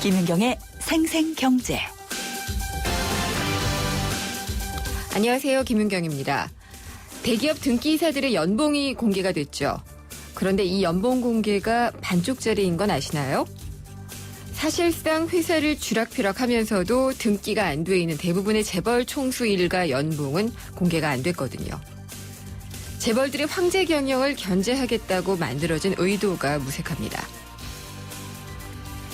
김윤경의 생생경제. 안녕하세요. 김윤경입니다. 대기업 등기이사들의 연봉이 공개가 됐죠. 그런데 이 연봉 공개가 반쪽짜리인 건 아시나요? 사실상 회사를 쥐락펴락하면서도 등기가 안 돼 있는 대부분의 재벌 총수 일가 연봉은 공개가 안 됐거든요. 재벌들의 황제 경영을 견제하겠다고 만들어진 의도가 무색합니다.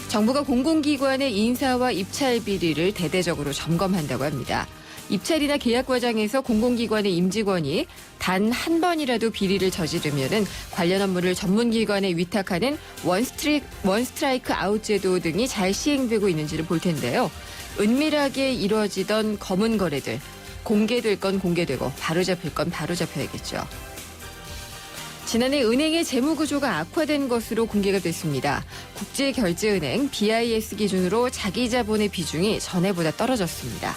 정부가 공공기관의 인사와 입찰 비리를 대대적으로 점검한다고 합니다. 입찰이나 계약 과정에서 공공기관의 임직원이 단 한 번이라도 비리를 저지르면은 관련 업무를 전문기관에 위탁하는 원스트라이크 아웃 제도 등이 잘 시행되고 있는지를 볼 텐데요. 은밀하게 이루어지던 검은 거래들, 공개될 건 공개되고 바로잡힐 건 바로잡혀야겠죠. 지난해 은행의 재무구조가 악화된 것으로 공개가 됐습니다. 국제결제은행 BIS 기준으로 자기 자본의 비중이 전해보다 떨어졌습니다.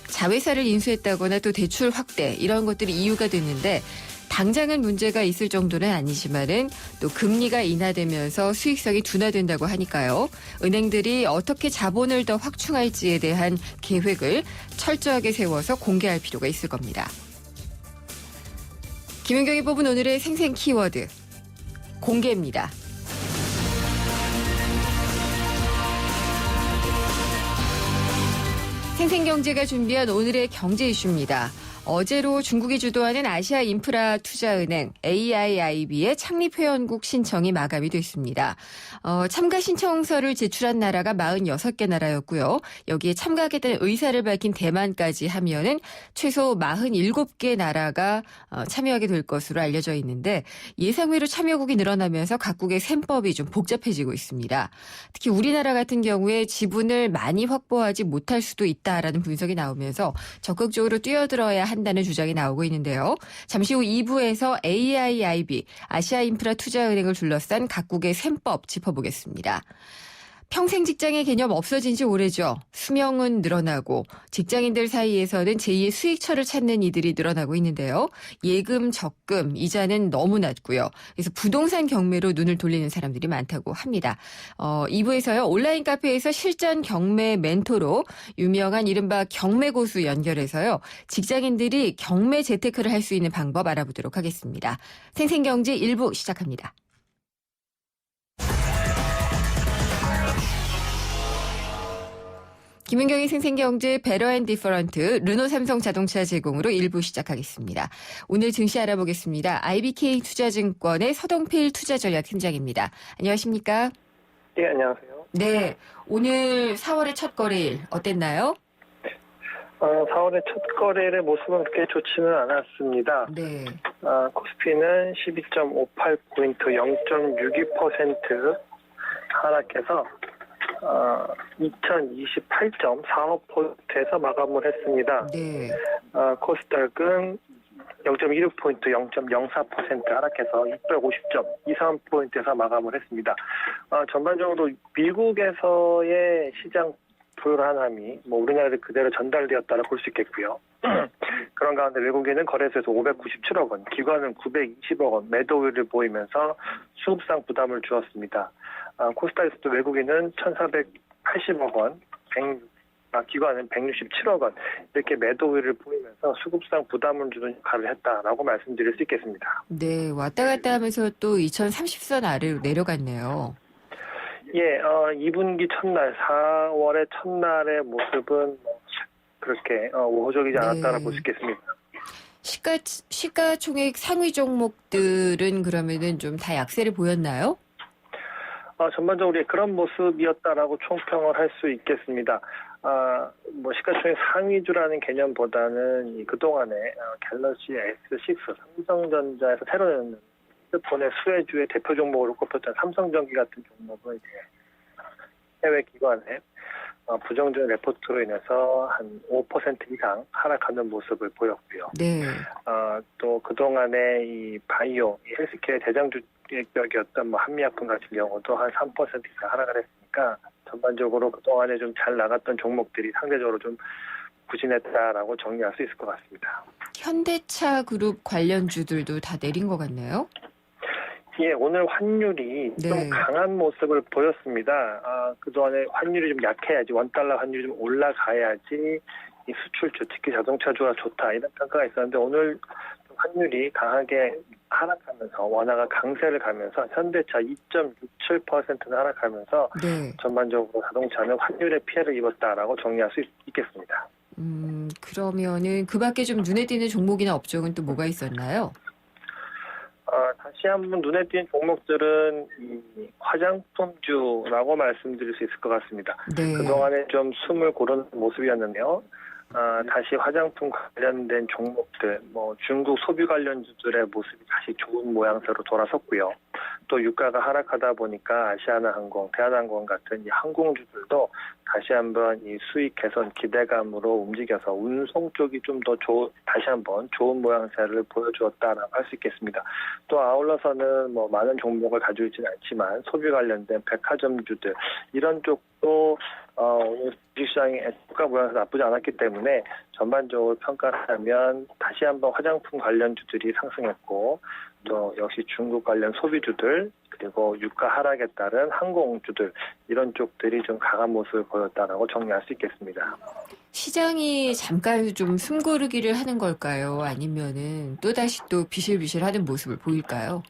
자회사를 인수했다거나 또 대출 확대 이런 것들이 이유가 됐는데 당장은 문제가 있을 정도는 아니지만은 또 금리가 인하되면서 수익성이 둔화된다고 하니까요. 은행들이 어떻게 자본을 더 확충할지에 대한 계획을 철저하게 세워서 공개할 필요가 있을 겁니다. 김윤경이 뽑은 오늘의 생생 키워드, 공개입니다. 생생경제가 준비한 오늘의 경제 이슈입니다. 어제로 중국이 주도하는 아시아 인프라 투자은행 AIIB의 창립회원국 신청이 마감이 됐습니다. 참가 신청서를 제출한 나라가 46개 나라였고요. 여기에 참가하겠다는 의사를 밝힌 대만까지 하면은 최소 47개 나라가 참여하게 될 것으로 알려져 있는데 예상외로 참여국이 늘어나면서 각국의 셈법이 좀 복잡해지고 있습니다. 특히 우리나라 같은 경우에 지분을 많이 확보하지 못할 수도 있다라는 분석이 나오면서 적극적으로 뛰어들어야 한다는 주장이 나오고 있는데요. 잠시 후 2부에서 AIIB, 아시아 인프라 투자은행을 둘러싼 각국의 셈법 짚어보겠습니다. 평생 직장의 개념 없어진 지 오래죠. 수명은 늘어나고 직장인들 사이에서는 제2의 수익처를 찾는 이들이 늘어나고 있는데요. 예금, 적금, 이자는 너무 낮고요. 그래서 부동산 경매로 눈을 돌리는 사람들이 많다고 합니다. 2부에서요. 온라인 카페에서 실전 경매 멘토로 유명한 이른바 경매 고수 연결해서요. 직장인들이 경매 재테크를 할 수 있는 방법 알아보도록 하겠습니다. 생생경제 1부 시작합니다. 김윤경의 생생경제 베러앤디퍼런트 르노 삼성 자동차 제공으로 1부 시작하겠습니다. 오늘 증시 알아보겠습니다. IBK 투자증권의 서동필 투자전략팀장입니다. 안녕하십니까? 네, 안녕하세요. 네, 오늘 4월의 첫 거래일 어땠나요? 4월의 첫 거래일의 모습은 그렇게 좋지는 않았습니다. 네. 코스피는 12.58포인트 0.62% 하락해서 2028.45포인트에서 마감을 했습니다. 네. 코스닥은 0.26포인트 0.04% 하락해서 250.23포인트에서 마감을 했습니다. 전반적으로 미국에서의 시장 불안함이 우리나라에 그대로 전달되었다고 볼 수 있겠고요. 그런 가운데 외국인은 거래소에서 597억 원, 기관은 920억 원 매도 우위를 보이면서 수급상 부담을 주었습니다. 코스닥에서도 외국인은 1,480억 원, 기관은 167억 원 이렇게 매도 우위를 보이면서 수급상 부담을 주는 역할을 했다라고 말씀드릴 수 있겠습니다. 네, 왔다 갔다 하면서 또 2030선 아래로 내려갔네요. 예, 2분기 첫날, 4월의 첫날의 모습은 그렇게 우호적이지 않았다고 볼 수 있겠습니다. 시가총액 상위 종목들은 그러면은 좀 다 약세를 보였나요? 전반적으로 그런 모습이었다라고 총평을 할 수 있겠습니다. 시가총액 상위주라는 개념보다는 그동안에 갤럭시 S6, 삼성전자에서 새로 낸 핸드폰의 수혜주의 대표 종목으로 꼽혔던 삼성전기 같은 종목은 이제 해외 기관의 부정적인 레포트로 인해서 한 5% 이상 하락하는 모습을 보였고요. 네. 또 그동안에 이 바이오, 이 헬스케어의 대장주격이었던 한미약품 같은 경우도 한 3% 이상 하락을 했으니까 전반적으로 그동안에 좀 잘 나갔던 종목들이 상대적으로 좀 부진했다라고 정리할 수 있을 것 같습니다. 현대차 그룹 관련주들도 다 내린 것 같네요. 예, 오늘 환율이 네. 좀 강한 모습을 보였습니다. 그동안에 환율이 좀 약해야지, 원달러 환율이 좀 올라가야지 이 수출주, 특히 자동차주가 좋다, 이런 평가가 있었는데 오늘 환율이 강하게 하락하면서 원화가 강세를 가면서 현대차 2.67%는 하락하면서 네. 전반적으로 자동차는 환율의 피해를 입었다라고 정리할 수 있겠습니다. 그러면은 그 밖에 좀 눈에 띄는 종목이나 업종은 또 뭐가 있었나요? 다시 한번 눈에 띄는 종목들은 이 화장품주라고 말씀드릴 수 있을 것 같습니다. 네. 그동안에 좀 숨을 고르는 모습이었는데요. 다시 화장품 관련된 종목들, 중국 소비 관련주들의 모습이 다시 좋은 모양새로 돌아섰고요. 또 유가가 하락하다 보니까 아시아나항공, 대한항공 같은 이 항공주들도 다시 한번 이 수익 개선 기대감으로 움직여서 운송 쪽이 좀 더 다시 한번 좋은 모양새를 보여주었다라고 할 수 있겠습니다. 또 아울러서는 많은 종목을 가지고 있지는 않지만 소비 관련된 백화점주들 이런 쪽도 오늘 주식시장의 주가 모양새 나쁘지 않았기 때문에 전반적으로 평가를 하면 다시 한번 화장품 관련주들이 상승했고 또 역시 중국 관련 소비주들 그리고 유가 하락에 따른 항공주들 이런 쪽들이 좀 강한 모습을 보였다라고 정리할 수 있겠습니다. 시장이 잠깐 좀 숨고르기를 하는 걸까요? 아니면은 또다시 또 비실비실하는 모습을 보일까요?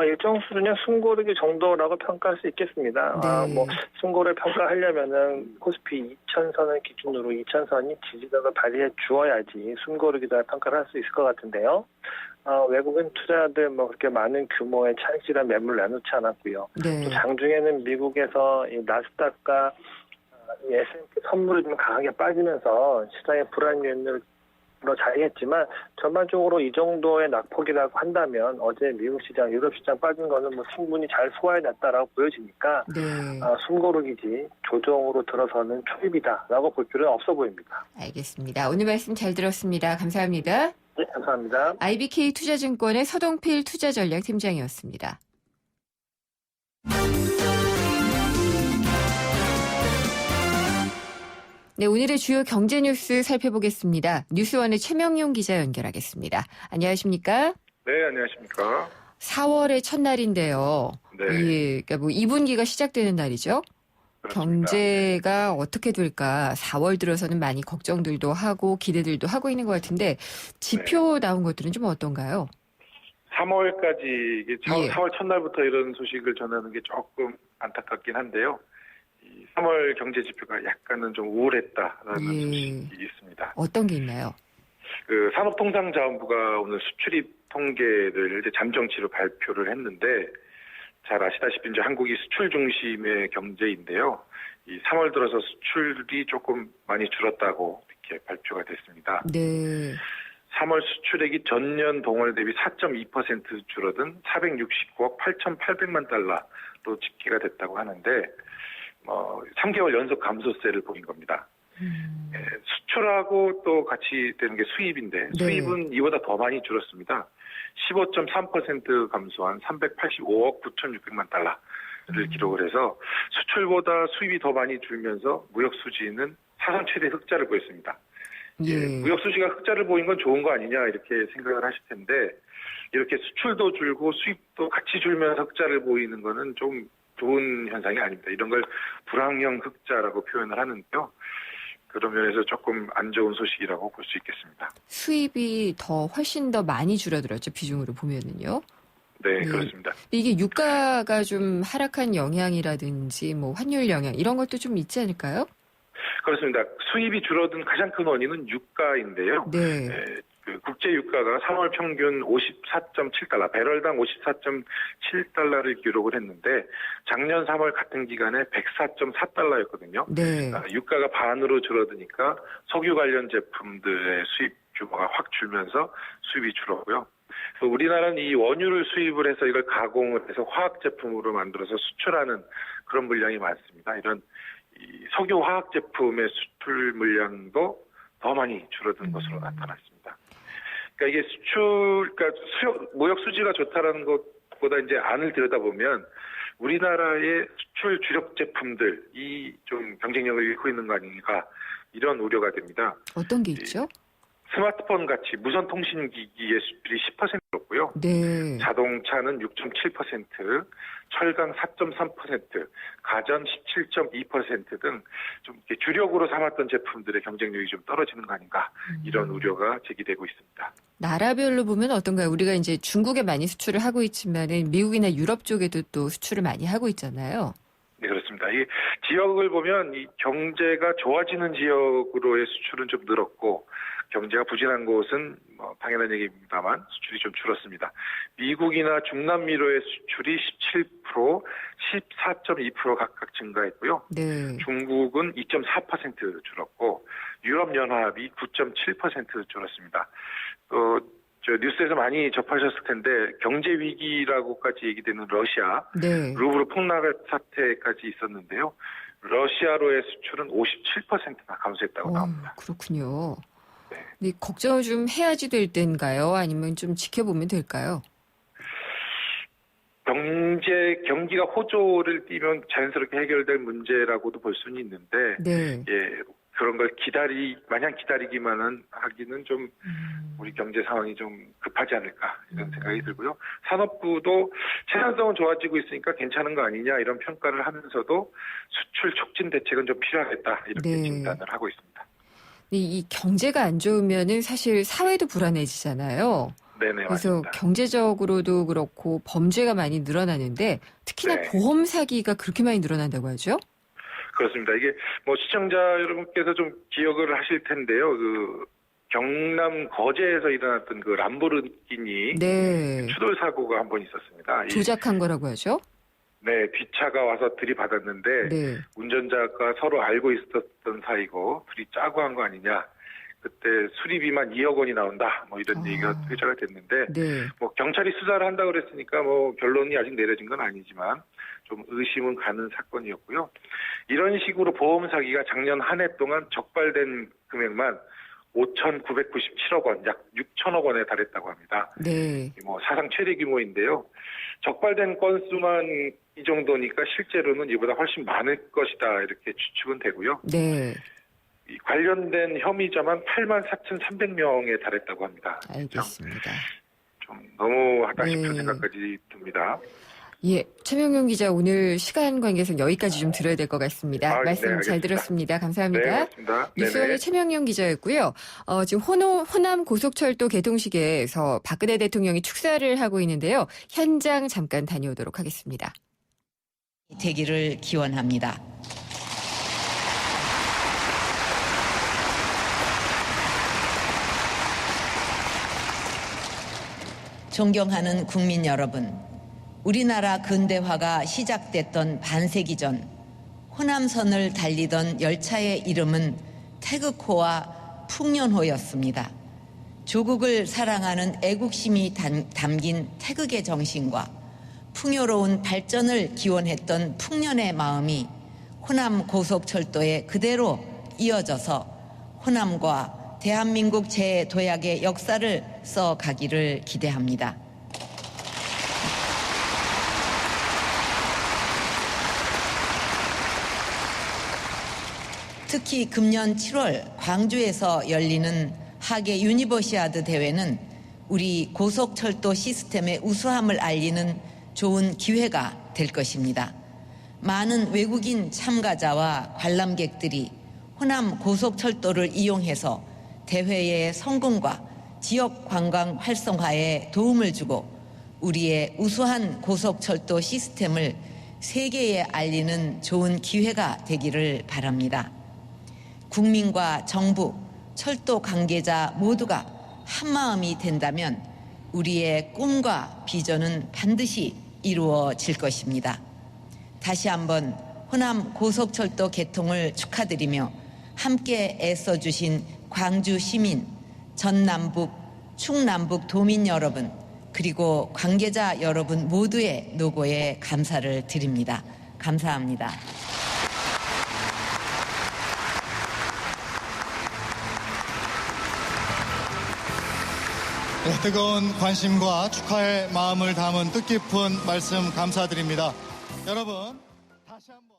일정 수준의 숨고르기 정도라고 평가할 수 있겠습니다. 네. 숨고를 평가하려면은 코스피 2000선을 기준으로 2000선이 지지력을 발휘해 주어야지 숨고르기다 평가를 할 수 있을 것 같은데요. 외국인 투자자들 그렇게 많은 규모의 차익실현 매물을 내놓지 않았고요. 네. 또 장중에는 미국에서 이 나스닥과 이 S&P 선물이 좀 강하게 빠지면서 시장의 불안 요인을 자행했지만 전반적으로 이 정도의 낙폭이라고 한다면 어제 미국 시장, 유럽 시장 빠진 거는 충분히 잘 소화해냈다라고 보여지니까 네. 숨고르기지 조정으로 들어서는 초입이다라고 볼 필요는 없어 보입니다. 알겠습니다. 오늘 말씀 잘 들었습니다. 감사합니다. 네, 감사합니다. IBK 투자증권의 서동필 투자전략팀장이었습니다. 네, 오늘의 주요 경제 뉴스 살펴보겠습니다. 뉴스원의 최명용 기자 연결하겠습니다. 안녕하십니까? 네, 안녕하십니까? 4월의 첫날인데요. 네. 예, 그러니까 2분기가 시작되는 날이죠. 그렇습니다. 경제가 어떻게 될까 4월 들어서는 많이 걱정들도 하고 기대들도 하고 있는 것 같은데 지표 나온 것들은 좀 어떤가요? 3월까지, 예. 4월 첫날부터 이런 소식을 전하는 게 조금 안타깝긴 한데요. 이 3월 경제 지표가 약간은 좀 우울했다라는 예. 소식이 있습니다. 어떤 게 있나요? 산업통상자원부가 오늘 수출입 통계를 이제 잠정치로 발표를 했는데 잘 아시다시피 이제 한국이 수출 중심의 경제인데요. 이 3월 들어서 수출이 조금 많이 줄었다고 이렇게 발표가 됐습니다. 네. 3월 수출액이 전년 동월 대비 4.2% 줄어든 469억 8,800만 달러로 집계가 됐다고 하는데 3개월 연속 감소세를 보인 겁니다. 수출하고 또 같이 되는 게 수입인데 네. 수입은 이보다 더 많이 줄었습니다. 15.3% 감소한 385억 9,600만 달러를 기록을 해서 수출보다 수입이 더 많이 줄면서 무역 수지는 사상 최대 흑자를 보였습니다. 예. 무역 수지가 흑자를 보인 건 좋은 거 아니냐 이렇게 생각을 하실 텐데 이렇게 수출도 줄고 수입도 같이 줄면서 흑자를 보이는 거는 좀 좋은 현상이 아닙니다. 이런 걸 불황형 흑자라고 표현을 하는데요. 그런 면에서 조금 안 좋은 소식이라고 볼 수 있겠습니다. 수입이 훨씬 더 많이 줄어들었죠. 비중으로 보면은요. 네, 그렇습니다. 이게 유가가 좀 하락한 영향이라든지 환율 영향 이런 것도 좀 있지 않을까요? 그렇습니다. 수입이 줄어든 가장 큰 원인은 유가인데요. 네. 국제 유가가 3월 평균 54.7달러, 배럴당 54.7달러를 기록을 했는데 작년 3월 같은 기간에 104.4달러였거든요. 네. 유가가 반으로 줄어드니까 석유 관련 제품들의 수입 규모가 확 줄면서 수입이 줄었고요. 그래서 우리나라는 이 원유를 수입을 해서 이걸 가공을 해서 화학 제품으로 만들어서 수출하는 그런 물량이 많습니다. 이런 이 석유 화학 제품의 수출 물량도 더 많이 줄어든 것으로 나타났습니다. 그러니까 이게 무역 수지가 좋다라는 것보다 이제 안을 들여다보면 우리나라의 수출 주력 제품들이 좀 경쟁력을 잃고 있는 거 아닌가 이런 우려가 됩니다. 어떤 게 있죠? 스마트폰 같이 무선 통신기기의 수출이 10% 늘었고요. 네. 자동차는 6.7%, 철강 4.3%, 가전 17.2% 등 좀 주력으로 삼았던 제품들의 경쟁력이 좀 떨어지는 거 아닌가 이런 우려가 제기되고 있습니다. 나라별로 보면 어떤가요? 우리가 이제 중국에 많이 수출을 하고 있지만은 미국이나 유럽 쪽에도 또 수출을 많이 하고 있잖아요. 네, 그렇습니다. 이 지역을 보면 이 경제가 좋아지는 지역으로의 수출은 좀 늘었고 경제가 부진한 곳은 뭐 당연한 얘기입니다만 수출이 좀 줄었습니다. 미국이나 중남미로의 수출이 17%, 14.2% 각각 증가했고요. 네. 중국은 2.4% 줄었고 유럽연합이 9.7% 줄었습니다. 저 뉴스에서 많이 접하셨을 텐데 경제 위기라고까지 얘기되는 러시아, 네. 루브르 폭락 사태까지 있었는데요. 러시아로의 수출은 57%나 감소했다고 나옵니다. 그렇군요. 네. 근데 걱정을 좀 해야지 될 때인가요? 아니면 좀 지켜보면 될까요? 경기가 호조를 띠면 자연스럽게 해결될 문제라고도 볼 수는 있는데, 네. 그런 걸 마냥 기다리기만은 하기는 좀 우리 경제 상황이 좀 급하지 않을까 이런 생각이 들고요. 산업부도 생산성은 좋아지고 있으니까 괜찮은 거 아니냐 이런 평가를 하면서도 수출 촉진 대책은 좀 필요하겠다 이렇게 네. 진단을 하고 있습니다. 이 경제가 안 좋으면은 사실 사회도 불안해지잖아요. 네네, 그래서 맞습니다. 경제적으로도 그렇고 범죄가 많이 늘어나는데 특히나 네. 보험 사기가 그렇게 많이 늘어난다고 하죠? 그렇습니다. 이게 뭐 시청자 여러분께서 좀 기억을 하실 텐데요. 그 경남 거제에서 일어났던 그 람보르기니 네. 추돌 사고가 한 번 있었습니다. 조작한 거라고 하죠? 네, 뒷차가 와서 들이받았는데 네. 운전자가 서로 알고 있었던 사이고 둘이 짜고 한 거 아니냐. 그때 수리비만 2억 원이 나온다. 뭐 이런 얘기가 회자가 됐는데 네. 뭐 경찰이 수사를 한다고 그랬으니까 뭐 결론이 아직 내려진 건 아니지만 좀 의심은 가는 사건이었고요. 이런 식으로 보험 사기가 작년 한 해 동안 적발된 금액만 5,997억 원, 약 6천억 원에 달했다고 합니다. 네. 뭐 사상 최대 규모인데요. 적발된 건수만 이 정도니까 실제로는 이보다 훨씬 많을 것이다 이렇게 추측은 되고요. 네. 이 관련된 혐의자만 84,300명에 달했다고 합니다. 알겠습니다. 좀 너무하다 싶은 네. 생각까지 듭니다. 예, 최명용 기자 오늘 시간 관계상 여기까지 좀 들어야 될 것 같습니다. 네, 말씀 잘 알겠습니다. 들었습니다. 감사합니다. 네, 고맙습니다. 뉴스원의 최명용 기자였고요. 지금 호남 고속철도 개통식에서 박근혜 대통령이 축사를 하고 있는데요. 현장 잠깐 다녀오도록 하겠습니다. 되기를 기원합니다. 존경하는 국민 여러분, 우리나라 근대화가 시작됐던 반세기 전 호남선을 달리던 열차의 이름은 태극호와 풍년호였습니다. 조국을 사랑하는 애국심이 담긴 태극의 정신과 풍요로운 발전을 기원했던 풍년의 마음이 호남 고속철도에 그대로 이어져서 호남과 대한민국 재도약의 역사를 써가기를 기대합니다. 특히 금년 7월 광주에서 열리는 하계 유니버시아드 대회는 우리 고속철도 시스템의 우수함을 알리는 좋은 기회가 될 것입니다. 많은 외국인 참가자와 관람객들이 호남 고속철도를 이용해서 대회의 성공과 지역 관광 활성화에 도움을 주고 우리의 우수한 고속철도 시스템을 세계에 알리는 좋은 기회가 되기를 바랍니다. 국민과 정부, 철도 관계자 모두가 한마음이 된다면 우리의 꿈과 비전은 반드시 이루어질 것입니다. 다시 한번 호남 고속철도 개통을 축하드리며 함께 애써주신 광주 시민, 전남북, 충남북 도민 여러분, 그리고 관계자 여러분 모두의 노고에 감사를 드립니다. 감사합니다. 네, 뜨거운 관심과 축하의 마음을 담은 뜻깊은 말씀 감사드립니다. 여러분, 다시 한번.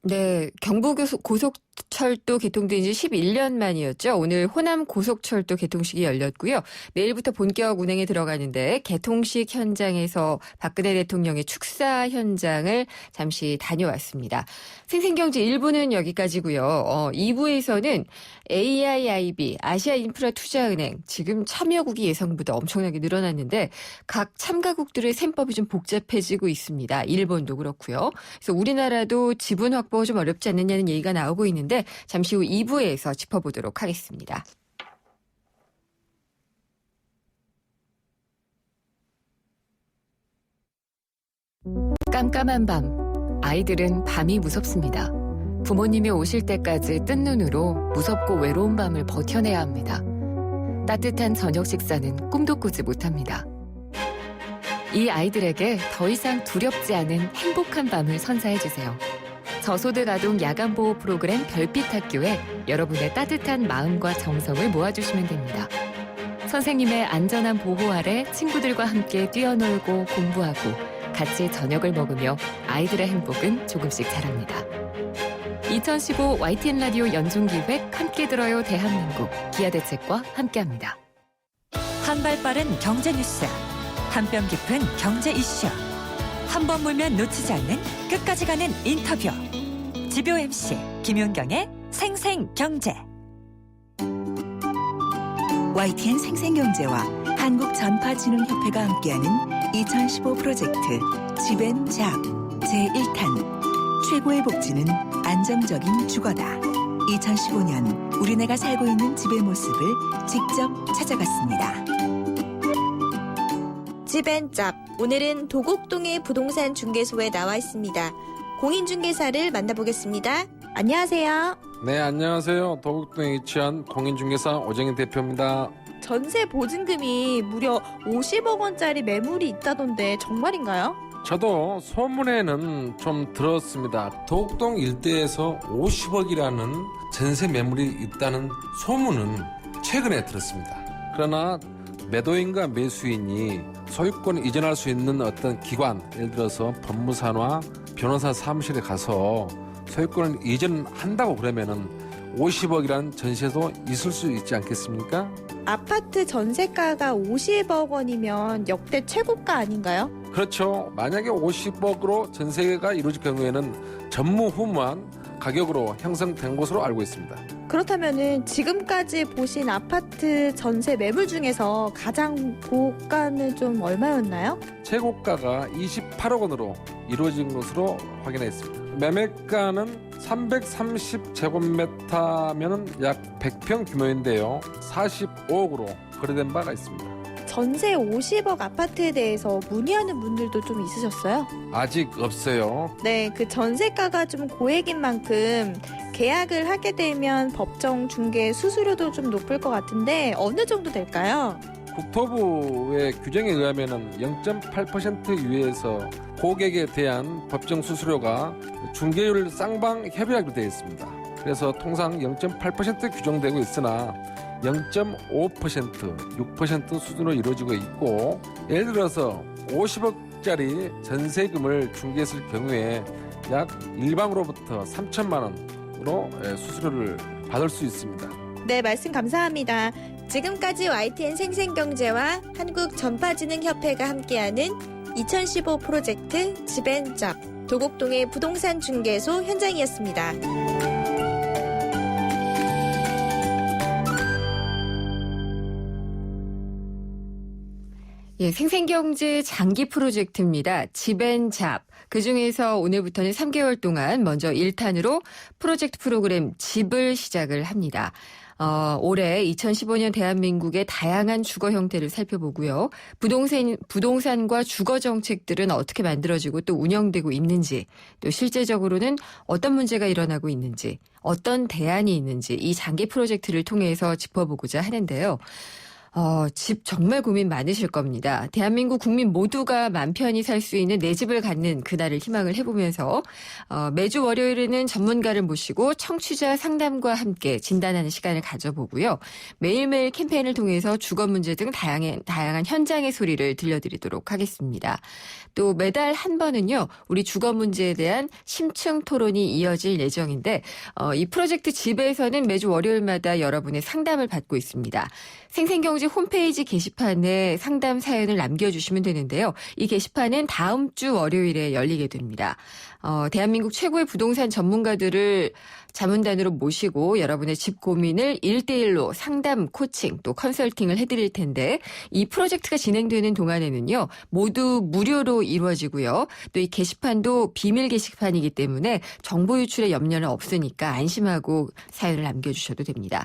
네, 경부고속철도 개통된 지 11년 만이었죠. 오늘 호남 고속철도 개통식이 열렸고요. 내일부터 본격 운행에 들어가는데 개통식 현장에서 박근혜 대통령의 축사 현장을 잠시 다녀왔습니다. 생생경제 1부는 여기까지고요. 2부에서는 AIIB, 아시아인프라투자은행, 지금 참여국이 예상보다 엄청나게 늘어났는데 각 참가국들의 셈법이 좀 복잡해지고 있습니다. 일본도 그렇고요. 그래서 우리나라도 지분 확보 좀 어렵지 않느냐는 얘기가 나오고 있는데 잠시 후 2부에서 짚어보도록 하겠습니다. 깜깜한 밤, 아이들은 밤이 무섭습니다. 부모님이 오실 때까지 뜬 눈으로 무섭고 외로운 밤을 버텨내야 합니다. 따뜻한 저녁 식사는 꿈도 꾸지 못합니다. 이 아이들에게 더 이상 두렵지 않은 행복한 밤을 선사해주세요. 저소득 아동 야간보호 프로그램 별빛학교에 여러분의 따뜻한 마음과 정성을 모아주시면 됩니다. 선생님의 안전한 보호 아래 친구들과 함께 뛰어놀고 공부하고 같이 저녁을 먹으며 아이들의 행복은 조금씩 자랍니다. 2015 YTN 라디오 연중기획 함께 들어요 대한민국 기아대책과 함께합니다. 한 발 빠른 경제 뉴스, 한 뼘 깊은 경제 이슈, 한 번 물면 놓치지 않는 끝까지 가는 인터뷰. 지표 MC 김윤경의 생생경제. YTN 생생경제와 한국전파진흥협회가 함께하는 2015 프로젝트 집앤잡 제1탄 최고의 복지는 안정적인 주거다. 2015년 우리네가 살고 있는 집의 모습을 직접 찾아갔습니다. 집앤잡, 오늘은 도곡동의 부동산 중개소에 나와 있습니다. 공인중개사를 만나보겠습니다. 안녕하세요. 네, 안녕하세요. 도곡동에 위치한 공인중개사 오정인 대표입니다. 전세 보증금이 무려 50억 원짜리 매물이 있다던데 정말인가요? 저도 소문에는 좀 들었습니다. 도곡동 일대에서 50억이라는 전세 매물이 있다는 소문은 최근에 들었습니다. 그러나 매도인과 매수인이 소유권을 이전할 수 있는 어떤 기관, 예를 들어서 법무사나 변호사 사무실에 가서 소유권을 이전한다고 그러면은 50억이라는 전세도 있을 수 있지 않겠습니까? 아파트 전세가가 50억 원이면 역대 최고가 아닌가요? 그렇죠. 만약에 50억으로 전세가 이루어질 경우에는 전무후무한 가격으로 형성된 것으로 알고 있습니다. 그렇다면은 지금까지 보신 아파트 전세 매물 중에서 가장 고가는 좀 얼마였나요? 최고가가 28억 원으로 이루어진 것으로 확인했습니다. 매매가는 330제곱미터면 약 100평 규모인데요. 45억으로 거래된 바가 있습니다. 전세 50억 아파트에 대해서 문의하는 분들도 좀 있으셨어요? 아직 없어요. 네, 그 전세가가 좀 고액인 만큼 계약을 하게 되면 법정 중개 수수료도 좀 높을 것 같은데 어느 정도 될까요? 국토부의 규정에 의하면 0.8% 이하에서 고객에 대한 법정 수수료가 중개율 쌍방 협의하기로 되어 있습니다. 그래서 통상 0.8% 규정되고 있으나 0.5%, 6% 수준으로 이루어지고 있고, 예를 들어서 50억짜리 전세금을 중개했을 경우에 약 일방으로부터 3천만 원으로 수수료를 받을 수 있습니다. 네, 말씀 감사합니다. 지금까지 YTN 생생경제와 한국전파진흥협회가 함께하는 2015 프로젝트 집앤잡 도곡동의 부동산 중개소 현장이었습니다. 예, 생생경제 장기 프로젝트입니다. 집앤잡. 그중에서 오늘부터는 3개월 동안 먼저 1탄으로 프로젝트 프로그램 집을 시작을 합니다. 올해 2015년 대한민국의 다양한 주거 형태를 살펴보고요. 부동산과 주거 정책들은 어떻게 만들어지고 또 운영되고 있는지, 또 실제적으로는 어떤 문제가 일어나고 있는지, 어떤 대안이 있는지 이 장기 프로젝트를 통해서 짚어보고자 하는데요. 집 정말 고민 많으실 겁니다. 대한민국 국민 모두가 맘 편히 살 수 있는 내 집을 갖는 그날을 희망을 해보면서 매주 월요일에는 전문가를 모시고 청취자 상담과 함께 진단하는 시간을 가져보고요. 매일매일 캠페인을 통해서 주거 문제 등 다양한 현장의 소리를 들려드리도록 하겠습니다. 또 매달 한 번은요. 우리 주거 문제에 대한 심층 토론이 이어질 예정인데 이 프로젝트 집에서는 매주 월요일마다 여러분의 상담을 받고 있습니다. 생생경제 홈페이지 게시판에 상담 사연을 남겨주시면 되는데요. 이 게시판은 다음 주 월요일에 열리게 됩니다. 대한민국 최고의 부동산 전문가들을 자문단으로 모시고 여러분의 집 고민을 1대1로 상담, 코칭, 또 컨설팅을 해드릴 텐데 이 프로젝트가 진행되는 동안에는요. 모두 무료로 이루어지고요. 또 이 게시판도 비밀 게시판이기 때문에 정보 유출의 염려는 없으니까 안심하고 사연을 남겨주셔도 됩니다.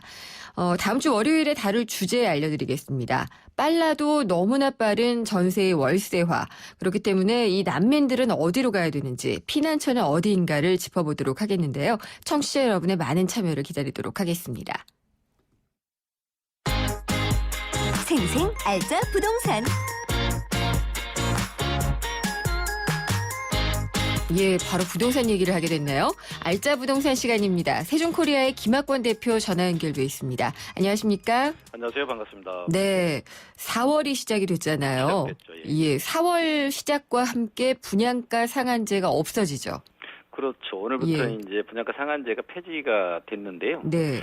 다음 주 월요일에 다룰 주제 알려드리겠습니다. 빨라도 너무나 빠른 전세의 월세화. 그렇기 때문에 이 난민들은 어디로 가야 되는지, 피난처는 어디인가를 짚어보도록 하겠는데요. 청취자 여러분의 많은 참여를 기다리도록 하겠습니다. 생생 알짜 부동산. 예, 바로 부동산 얘기를 하게 됐네요. 알짜 부동산 시간입니다. 세종코리아의 김학권 대표 전화 연결돼 있습니다. 안녕하십니까? 안녕하세요. 반갑습니다. 네, 4월이 시작이 됐잖아요. 시작됐죠, 예, 4월 시작과 함께 분양가 상한제가 없어지죠. 그렇죠. 오늘부터 예. 이제 분양가 상한제가 폐지가 됐는데요. 네.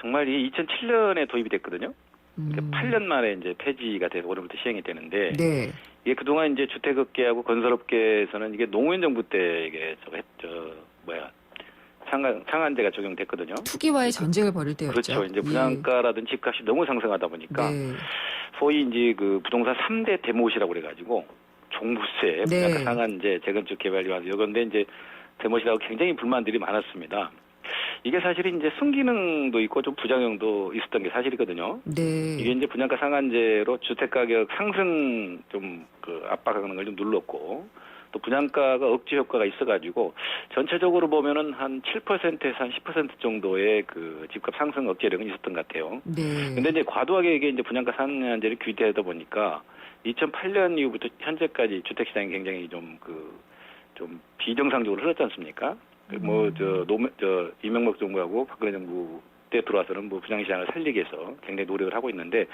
정말 이 2007년에 도입이 됐거든요. 음, 8년 만에 이제 폐지가 돼서 오늘부터 시행이 되는데 네. 이게 그동안 이제 주택업계하고 건설업계에서는 이게 노무현 정부 때 이게 상한제가 적용됐거든요. 투기와의 전쟁을 벌일 때였죠. 그렇죠. 이제 분양가라든지 집값이 너무 상승하다 보니까 네. 소위 이제 그 부동산 3대 대못이라고 그래가지고 종부세, 네. 분양가 상한제, 재건축 개발이 와서 이건데 이제 대못이라고 굉장히 불만들이 많았습니다. 이게 사실은 이제 순기능도 있고 좀 부작용도 있었던 게 사실이거든요. 네. 이게 이제 분양가 상한제로 주택가격 상승 좀 압박하는 걸 좀 눌렀고 또 분양가가 억제 효과가 있어가지고 전체적으로 보면은 한 7%에서 한 10% 정도의 그 집값 상승 억제력은 있었던 것 같아요. 네. 근데 이제 과도하게 이게 이제 분양가 상한제를 규제하다 보니까 2008년 이후부터 현재까지 주택시장이 굉장히 좀 비정상적으로 흘렀지 않습니까? 이명박 정부하고 박근혜 정부 때 들어와서는 분양시장을 살리기 위해서 굉장히 노력을 하고 있는데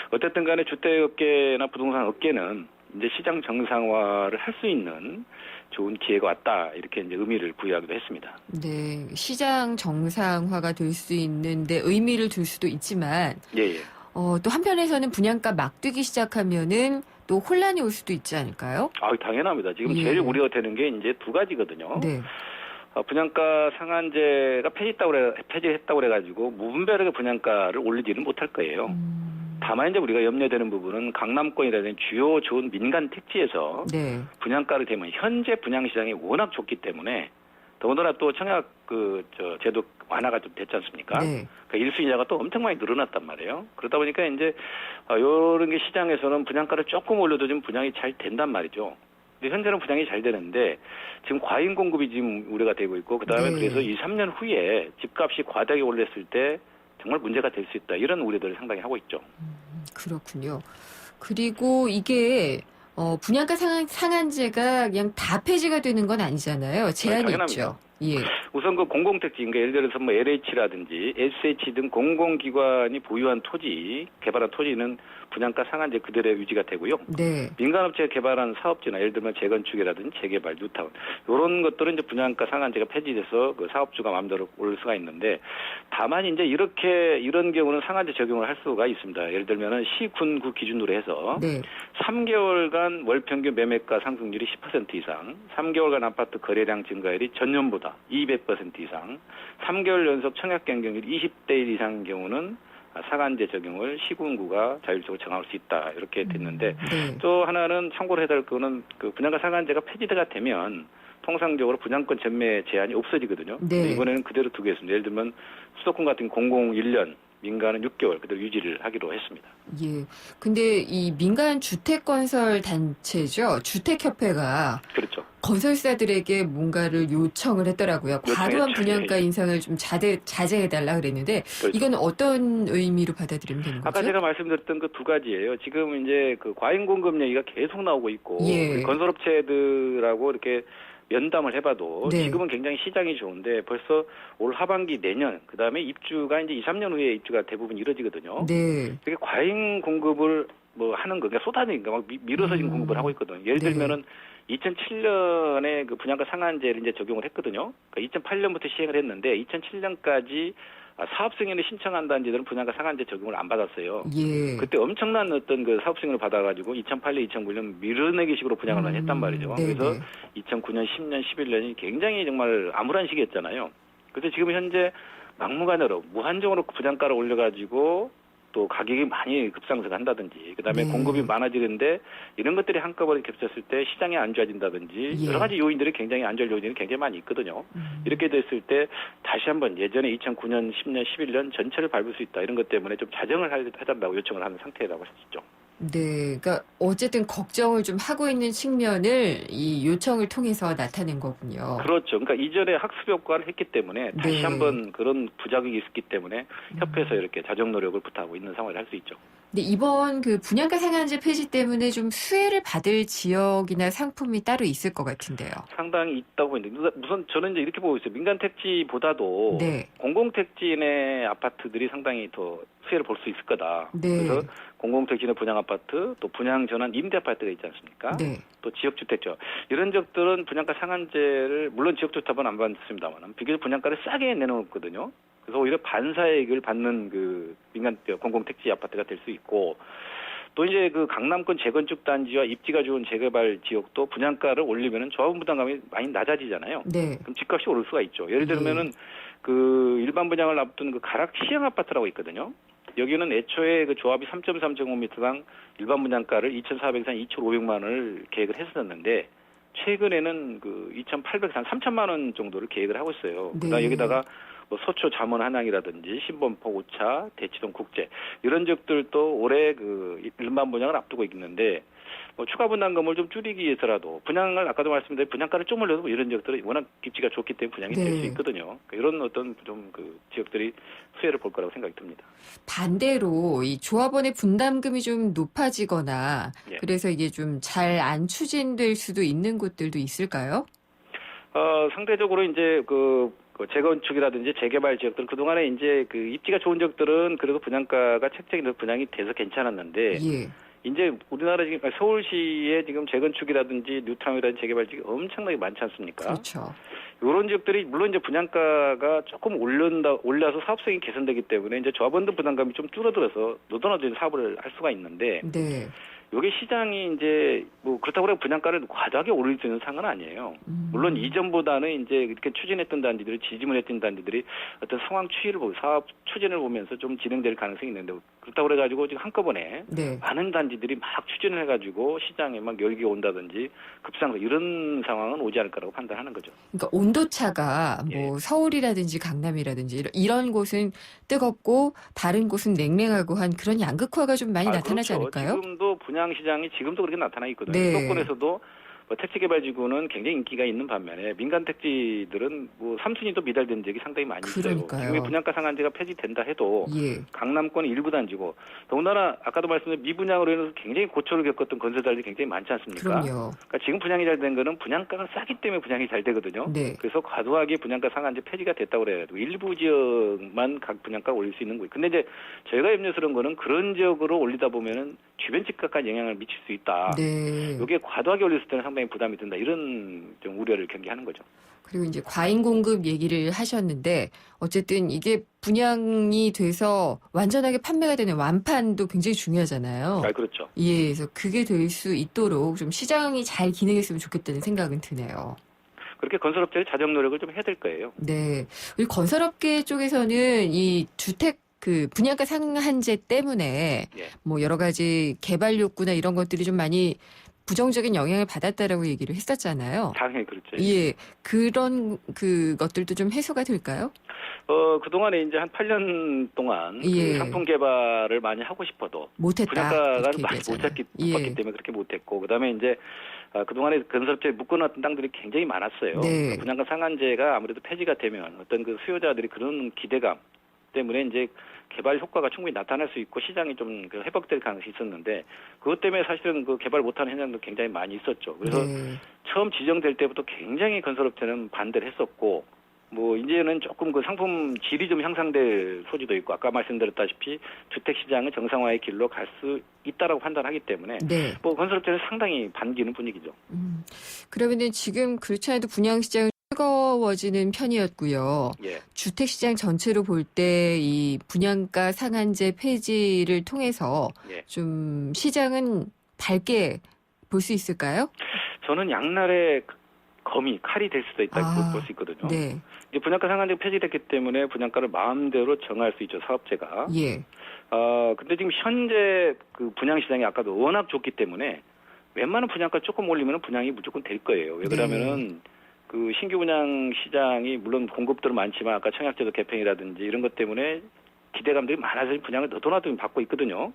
어쨌든 간에 주택업계나 부동산 업계는 이제 시장 정상화를 할 수 있는 좋은 기회가 왔다 이렇게 이제 의미를 부여하기도 했습니다. 네. 시장 정상화가 될 수 있는데 의미를 둘 수도 있지만 예. 또 한편에서는 분양가 막 뛰기 시작하면은 또 혼란이 올 수도 있지 않을까요? 당연합니다. 지금 예. 제일 우려가 되는 게 이제 두 가지거든요. 네. 분양가 상한제가 폐지했다고 그래가지고 무분별하게 분양가를 올리지는 못할 거예요. 다만 이제 우리가 염려되는 부분은 강남권이라든지 주요 좋은 민간 택지에서 네. 분양가를 대면 현재 분양시장이 워낙 좋기 때문에 더군다나 또 청약 제도 완화가 좀 됐지 않습니까? 네. 그러니까 1순위자가 또 엄청 많이 늘어났단 말이에요. 그러다 보니까 이제 이런 게 시장에서는 분양가를 조금 올려도 좀 분양이 잘 된단 말이죠. 근데 현재는 분양이 잘 되는데 지금 과잉 공급이 지금 우려가 되고 있고 그다음에 네. 그래서 2, 3년 후에 집값이 과다하게 올랐을 때 정말 문제가 될 수 있다. 이런 우려들을 상당히 하고 있죠. 그렇군요. 그리고 이게 분양가 상한제가 그냥 다 폐지가 되는 건 아니잖아요. 제한이 당연합니다. 있죠. 예. 우선 그 공공택지, 그러니까 예를 들어서 LH라든지 SH 등 공공기관이 보유한 토지, 개발한 토지는 분양가 상한제 그대로 유지가 되고요. 네. 민간업체가 개발한 사업지나 예를 들면 재건축이라든지 재개발, 뉴타운 이런 것들은 이제 분양가 상한제가 폐지돼서 그 사업주가 마음대로 올릴 수가 있는데 다만 이제 이런 경우는 상한제 적용을 할 수가 있습니다. 예를 들면은 시군구 기준으로 해서 네. 3개월간 월평균 매매가 상승률이 10% 이상, 3개월간 아파트 거래량 증가율이 전년보다 200% 이상, 3개월 연속 청약 경쟁률이 20대 1 이상인 경우는 상한제 적용을 시군구가 자율적으로 정할 수 있다 이렇게 됐는데 네. 또 하나는 참고로 해야 될 거는 그 분양가 상한제가 폐지가 되면 통상적으로 분양권 전매 제한이 없어지거든요. 네. 이번에는 그대로 두겠습니다. 예를 들면 수도권 같은 공공 1년, 민간은 6개월 그대로 유지를 하기로 했습니다. 예. 근데 이 민간 주택건설 단체죠. 주택협회가 그렇죠. 건설사들에게 뭔가를 요청을 했더라고요. 과도한 요청했죠. 분양가 인상을 좀 자제해달라 그랬는데 그렇죠. 이건 어떤 의미로 받아들이면 되는 거죠? 아까 제가 말씀드렸던 그 두 가지예요. 지금 이제 그 과잉 공급 얘기가 계속 나오고 있고 예. 건설업체들하고 이렇게 면담을 해봐도 네. 지금은 굉장히 시장이 좋은데 벌써 올 하반기 내년 그다음에 입주가 이제 2, 3년 후에 입주가 대부분 이루어지거든요. 네. 되게 과잉 공급을 뭐 하는 거, 그러니까 쏟아내니까 막 밀어서 지금 공급을 하고 있거든요. 예를 네. 들면은 2007년에 그 분양가 상한제를 이제 적용을 했거든요. 그러니까 2008년부터 시행을 했는데 2007년까지 사업 승인을 신청한다는 데들은 분양가 상한제 적용을 안 받았어요. 예. 그때 엄청난 어떤 그 사업 승인을 받아가지고 2008년, 2009년 밀어내기 식으로 분양을 많이 했단 말이죠. 네네. 그래서 2009년, 10년, 11년이 굉장히 정말 암울한 시기였잖아요. 그래서 지금 현재 막무가내로 무한정으로 분양가를 올려가지고 또 가격이 많이 급상승 한다든지 그다음에 네. 공급이 많아지는데 이런 것들이 한꺼번에 겹쳤을 때 시장이 안 좋아진다든지 예. 여러 가지 요인들이 굉장히 안 좋을 요인이 굉장히 많이 있거든요. 이렇게 됐을 때 다시 한번 예전에 2009년, 10년, 11년 전체를 밟을 수 있다. 이런 것 때문에 좀 자정을 해달라고 요청을 하는 상태라고 할 수 있죠. 네, 그러니까 어쨌든 걱정을 좀 하고 있는 측면을 이 요청을 통해서 나타낸 거군요. 그렇죠. 그러니까 이전에 학습 효과를 했기 때문에 다시 네. 한번 그런 부작용이 있었기 때문에 협회에서 이렇게 자정 노력을 부탁하고 있는 상황을 할 수 있죠. 근데 이번 그 분양가 상한제 폐지 때문에 좀 수혜를 받을 지역이나 상품이 따로 있을 것 같은데요. 상당히 있다고 보이는데 우선 저는 이제 이렇게 보고 있어요. 민간 택지보다도 네. 공공택지인의 아파트들이 상당히 더 수혜를 볼 수 있을 거다. 네. 그래서 공공택지인의 분양 아파트, 또 분양 전환 임대 아파트가 있지 않습니까? 네. 또 지역주택죠. 이런 적들은 분양가 상한제를 물론 지역주택은 안 받습니다만 비교적 분양가를 싸게 내놓거든요. 그래서 오히려 반사이익을 받는 그 민간 공공택지 아파트가 될 수 있고 또 이제 그 강남권 재건축 단지와 입지가 좋은 재개발 지역도 분양가를 올리면은 조합원 부담감이 많이 낮아지잖아요. 네. 그럼 집값이 오를 수가 있죠. 예를 들면은 그 일반 분양을 앞둔 그 가락 시형 아파트라고 있거든요. 여기는 애초에 그 조합이 3.3제곱미터당 일반 분양가를 2,400에서 2,500만 원을 계획을 했었는데 최근에는 그 2,800에서 한 3,000만 원 정도를 계획을 하고 있어요. 네. 그다음 여기다가 뭐 서초 잠원 한양이라든지 신범포 오차 대치동 국제 이런 지역들도 올해 그 일반 분양을 앞두고 있는데 뭐 추가 분담금을 좀 줄이기 위해서라도 분양을 아까도 말씀드린 분양가를 좀 올려도 이런 지역들은 워낙 입지가 좋기 때문에 분양이 네. 될 수 있거든요. 그러니까 이런 어떤 좀 그 지역들이 수혜를 볼 거라고 생각이 듭니다. 반대로 이 조합원의 분담금이 좀 높아지거나 예. 그래서 이게 좀 잘 안 추진될 수도 있는 곳들도 있을까요? 상대적으로 이제 그 재건축이라든지 재개발 지역들 그동안에 이제 그 입지가 좋은 지역들은 그래도 분양가가 책정이 돼서 분양이 돼서 괜찮았는데 예. 이제 우리나라 지금 서울시에 지금 재건축이라든지 뉴타운이라든지 재개발 지역이 엄청나게 많지 않습니까? 그렇죠. 이런 지역들이 물론 이제 분양가가 조금 올라서 사업성이 개선되기 때문에 이제 조합원들 부담감이 좀 줄어들어서 노던화된 사업을 할 수가 있는데 네. 이게 시장이 이제 뭐 그렇다고 해서 분양가를 과도하게 올릴 수 있는 상황은 아니에요. 물론 이전보다는 이제 이렇게 추진했던 단지들이 지지문했던 단지들이 어떤 상황 추이를 보고 사업 추진을 보면서 좀 진행될 가능성이 있는데 그렇다고 그래가지고 지금 한꺼번에 네. 많은 단지들이 막 추진을 해가지고 시장에 막 열기가 온다든지 급상승 이런 상황은 오지 않을 거라고 판단하는 거죠. 그러니까 온도차가 예. 뭐 서울이라든지 강남이라든지 이런 곳은 뜨겁고 다른 곳은 냉랭하고 한 그런 양극화가 좀 많이 나타나지 그렇죠. 않을까요? 지금도 분양 시장이 지금도 그렇게 나타나 있거든요. 네. 수도권에서도 뭐 택지개발지구는 굉장히 인기가 있는 반면에 민간 택지들은 뭐 3순위도 미달된 지역이 상당히 많이 있어요. 그러니까요. 지금 분양가 상한제가 폐지된다 해도 예. 강남권 일부 단지고 더군다나 아까도 말씀드린 미분양으로 인해서 굉장히 고초를 겪었던 건설자들이 굉장히 많지 않습니까? 그럼요. 그러니까 지금 분양이 잘 된 거는 분양가가 싸기 때문에 분양이 잘 되거든요. 네. 그래서 과도하게 분양가 상한제 폐지가 됐다고 그래가지고 일부 지역만 각 분양가 올릴 수 있는 거예요. 근데 이제 저희가 염려스러운 거는 그런 지역으로 올리다 보면은 주변 집값까지 영향을 미칠 수 있다. 네. 이게 과도하게 올렸을 때는 상당히 부담이 든다. 이런 좀 우려를 경계하는 거죠. 그리고 이제 과잉 공급 얘기를 하셨는데 어쨌든 이게 분양이 돼서 완전하게 판매가 되는 완판도 굉장히 중요하잖아요. 그렇죠. 예, 그래서 그게 될 수 있도록 좀 시장이 잘 기능했으면 좋겠다는 생각은 드네요. 그렇게 건설업체의 자정 노력을 좀 해야 될 거예요. 네. 우리 건설업계 쪽에서는 이 주택 그 분양가 상한제 때문에 예. 뭐 여러 가지 개발 욕구나 이런 것들이 좀 많이 부정적인 영향을 받았다라고 얘기를 했었잖아요. 당연히 그렇죠. 예, 그런 것들도 좀 해소가 될까요? 그동안에 이제 한 8년 동안 예. 그 상품 개발을 많이 하고 싶어도 못했다. 분양가를 이렇게 많이 얘기하잖아요. 못 받기 때문에 그렇게 못했고, 그다음에 이제 그동안에 건설업체에 묶어놨던 땅들이 굉장히 많았어요. 네. 분양가 상한제가 아무래도 폐지가 되면 어떤 그 수요자들이 그런 기대감 때문에 이제 개발 효과가 충분히 나타날 수 있고 시장이 좀 회복될 가능성이 있었는데, 그것 때문에 사실은 그 개발 못하는 현장도 굉장히 많이 있었죠. 그래서 네. 처음 지정될 때부터 굉장히 건설업체는 반대를 했었고, 뭐 이제는 조금 그 상품 질이 좀 향상될 소지도 있고, 아까 말씀드렸다시피 주택 시장은 정상화의 길로 갈 수 있다라고 판단하기 때문에 네. 뭐 건설업체는 상당히 반기는 분위기죠. 그러면은 지금 그렇지 않아도 분양 시장은 뜨거워지는 편이었고요. 예. 주택 시장 전체로 볼 때 이 분양가 상한제 폐지를 통해서 예. 좀 시장은 밝게 볼 수 있을까요? 저는 양날의 칼이 될 수도 있다고 볼 수 있거든요. 네. 이제 분양가 상한제 폐지됐기 때문에 분양가를 마음대로 정할 수 있죠, 사업체가. 예. 근데 지금 현재 그 분양 시장이 아까도 워낙 좋기 때문에 웬만한 분양가 조금 올리면 분양이 무조건 될 거예요. 왜 그러면은 그 신규 분양 시장이 물론 공급들은 많지만 아까 청약제도 개편이라든지 이런 것 때문에 기대감들이 많아서 분양을 너도나도 받고 있거든요.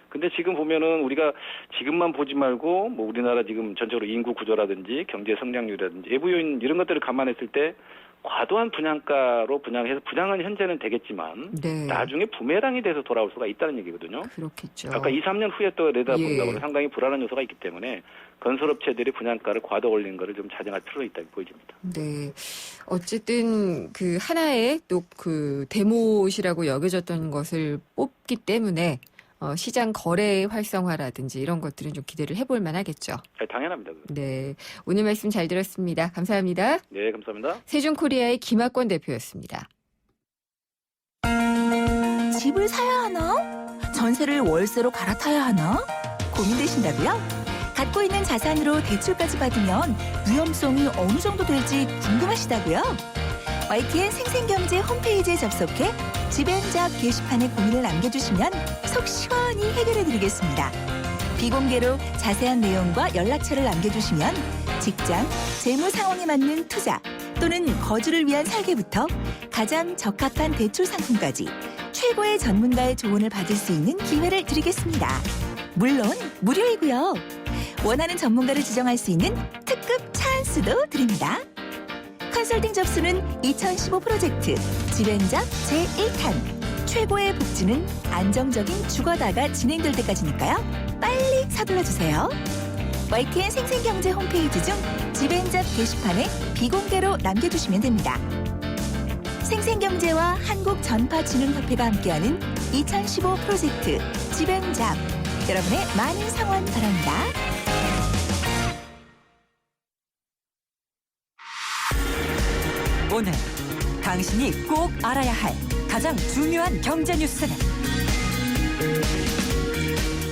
근데 지금 보면은 우리가 지금만 보지 말고 뭐 우리나라 지금 전체적으로 인구 구조라든지 경제 성장률이라든지 외부 요인 이런 것들을 감안했을 때 과도한 분양가로 분양해서 분양은 현재는 되겠지만 네. 나중에 부메랑이 돼서 돌아올 수가 있다는 얘기거든요. 그렇겠죠. 아까 2, 3년 후에 또 내다본다고 예. 상당히 불안한 요소가 있기 때문에 건설업체들이 분양가를 과도 올리는 것을 좀 자정할 필요가 있다고 보여집니다. 네. 어쨌든 그 하나의 또 그 데모시라고 여겨졌던 것을 뽑기 때문에 시장 거래 활성화라든지 이런 것들은 좀 기대를 해볼 만하겠죠. 당연합니다. 네. 오늘 말씀 잘 들었습니다. 감사합니다. 네, 감사합니다. 세종코리아의 김학권 대표였습니다. 집을 사야 하나? 전세를 월세로 갈아타야 하나? 고민되신다고요? 갖고 있는 자산으로 대출까지 받으면 위험성이 어느 정도 될지 궁금하시다고요? YTN 생생경제 홈페이지에 접속해 집앤잡 게시판에 고민을 남겨주시면 속 시원히 해결해드리겠습니다. 비공개로 자세한 내용과 연락처를 남겨주시면 직장, 재무 상황에 맞는 투자 또는 거주를 위한 설계부터 가장 적합한 대출 상품까지 최고의 전문가의 조언을 받을 수 있는 기회를 드리겠습니다. 물론 무료이고요. 원하는 전문가를 지정할 수 있는 특급 찬스도 드립니다. 컨설팅 접수는 2015 프로젝트 집앤잡 제1탄. 최고의 복지는 안정적인 주거다가 진행될 때까지니까요. 빨리 서둘러주세요. YTN 생생경제 홈페이지 중 집앤잡 게시판에 비공개로 남겨주시면 됩니다. 생생경제와 한국전파진흥협회가 함께하는 2015 프로젝트 집앤잡. 여러분의 많은 성원 바랍니다. 오늘 당신이 꼭 알아야 할 가장 중요한 경제 뉴스는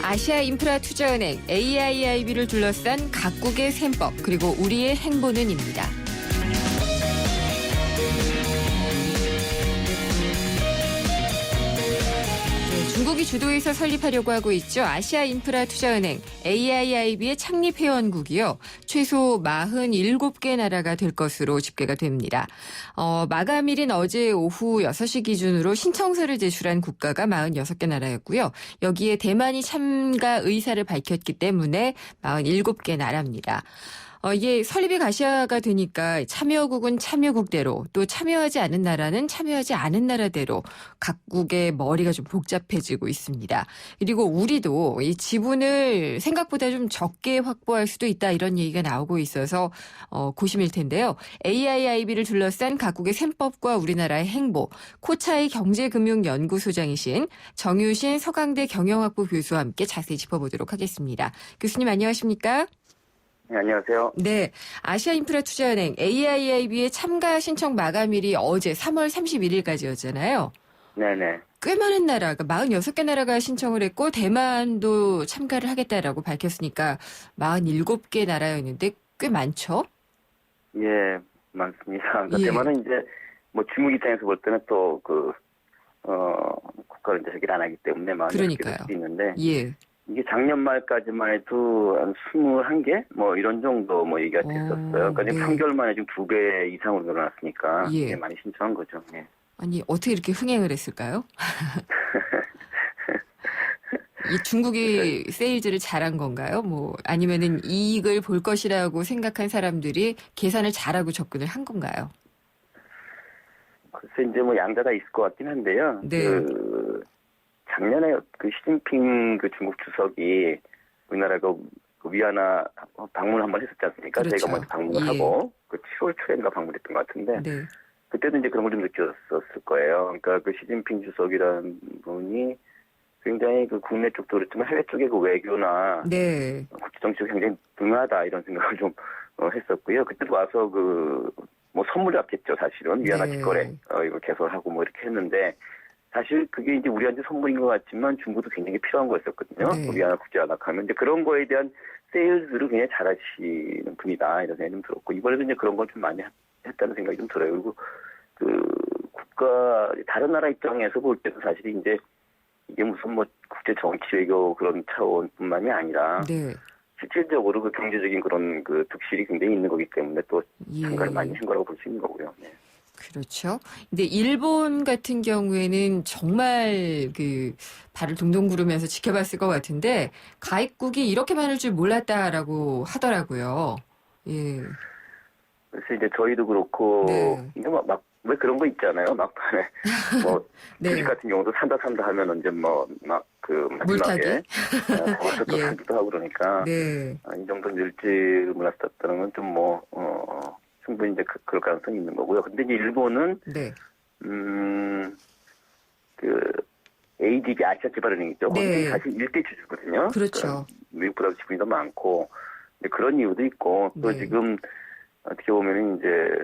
아시아인프라투자은행 AIIB를 둘러싼 각국의 셈법 그리고 우리의 행보는입니다. 중국이 주도해서 설립하려고 하고 있죠. 아시아인프라투자은행 AIIB의 창립 회원국이요. 최소 47개 나라가 될 것으로 집계가 됩니다. 마감일인 어제 오후 6시 기준으로 신청서를 제출한 국가가 46개 나라였고요. 여기에 대만이 참가 의사를 밝혔기 때문에 47개 나라입니다. 이게 설립이 가시화가 되니까 참여국은 참여국대로 또 참여하지 않은 나라는 참여하지 않은 나라대로 각국의 머리가 좀 복잡해지고 있습니다. 그리고 우리도 이 지분을 생각보다 좀 적게 확보할 수도 있다 이런 얘기가 나오고 있어서 고심일 텐데요. AIIB를 둘러싼 각국의 셈법과 우리나라의 행보, 코차이 경제금융연구소장이신 정유신 서강대 경영학부 교수와 함께 자세히 짚어보도록 하겠습니다. 교수님 안녕하십니까? 네, 안녕하세요. 네, 아시아인프라투자은행 AIIB의 참가 신청 마감일이 어제 3월 31일까지였잖아요. 네네. 꽤 많은 나라가 46개 나라가 신청을 했고 대만도 참가를 하겠다라고 밝혔으니까 47개 나라였는데 꽤 많죠? 예, 많습니다. 그러니까 예. 대만은 이제 뭐 중국 입장에서 볼 때는 또 국가를 이제 해결 안 하기 때문에 그러니까요. 수도 있는데 예. 이게 작년 말까지만 해도 한 21개? 뭐 이런 정도 뭐 얘기가 됐었어요. 그러니까 네. 3개월 만에 지금 2배 이상으로 늘어났으니까 예. 예, 많이 신청한 거죠. 예. 아니, 어떻게 이렇게 흥행을 했을까요? 이 중국이 세일즈를 잘한 건가요? 뭐 아니면은 이익을 볼 것이라고 생각한 사람들이 계산을 잘하고 접근을 한 건가요? 글쎄 이제 뭐 양자가 있을 것 같긴 한데요. 네. 작년에 그 시진핑 그 중국 주석이 우리나라 그 위안화 방문 한번 했었지 않습니까? 그렇죠. 저희가 먼저 방문을 예. 하고 그 7월 초인가 방문했던 것 같은데 네. 그때도 이제 그런 걸 좀 느꼈었을 거예요. 그러니까 그 시진핑 주석이라는 분이 굉장히 그 국내 쪽도 그렇지만 해외 쪽의 그 외교나 네. 국제 정치가 굉장히 능하다 이런 생각을 좀 했었고요. 그때도 와서 그 뭐 선물을 받겠죠, 사실은 위안화 네. 직거래 이거 개설하고 뭐 이렇게 했는데 사실 그게 이제 우리한테 선물인 것 같지만 중국도 굉장히 필요한 거였었거든요. 네. 위안화 국제화약하면 이제 그런 거에 대한 세일즈를 굉장히 잘하시는 분이다 이런 생각이 좀 들었고 이번에도 이제 그런 걸 좀 많이 했다는 생각이 좀 들어요. 그리고 그 국가 다른 나라 입장에서 볼 때도 사실 이제 이게 무슨 뭐 국제 정치 외교 그런 차원뿐만이 아니라 네. 실질적으로 그 경제적인 그런 그 득실이 굉장히 있는 거기 때문에 또 예. 참가를 많이 한 거라고 볼 수 있는 거고요. 네. 그렇죠. 근데 일본 같은 경우에는 정말 그 발을 동동 구르면서 지켜봤을 것 같은데 가입국이 이렇게 많을 줄 몰랐다라고 하더라고요. 예. 그래서 이제 저희도 그렇고 네. 이게 막 왜 그런 거 있잖아요. 막판에 뭐 네. 주식 같은 경우도 산다 하면 언제 뭐 막 그 마지막에 거기서 또 예. 사기도 하고 그러니까 네. 이 정도 늘지를 몰랐었다는 건 좀 뭐 충분히 이제 그럴 가능성이 있는 거고요. 근데 이제 일본은 네. 그 ADB 아시아 개발은행이죠. 네. 거기 사실 1대 주주거든요. 그렇죠. 그러니까 미국보다 지분이 더 많고 그런 이유도 있고 또 네. 지금 어떻게 보면 이제